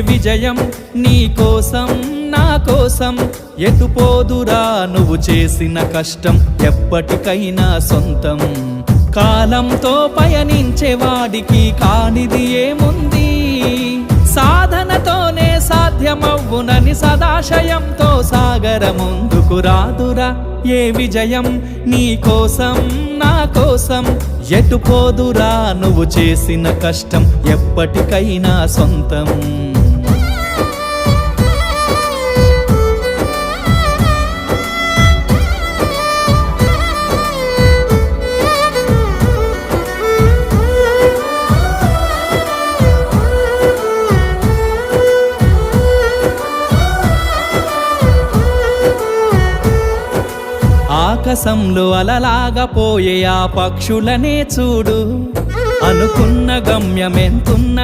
విజయం నీ కోసం నా కోసం ఎటుపోదురా నువ్వు చేసిన కష్టం ఎప్పటికైనా సొంతం కాలంతో పయనించే వాడికి కానిది ఏముంది సాధనతోనే సాధ్యమవ్వునని సదాశయంతో సాగర ముందుకు రాదురా ఏ విజయం నీ కోసం నా కోసం ఎటుపోదురా నువ్వు చేసిన కష్టం ఎప్పటికైనా సొంతం ఆకాశంలో అలలాగా పోయే ఆ పక్షులనే చూడు అనుకున్న గమ్యమెంతున్న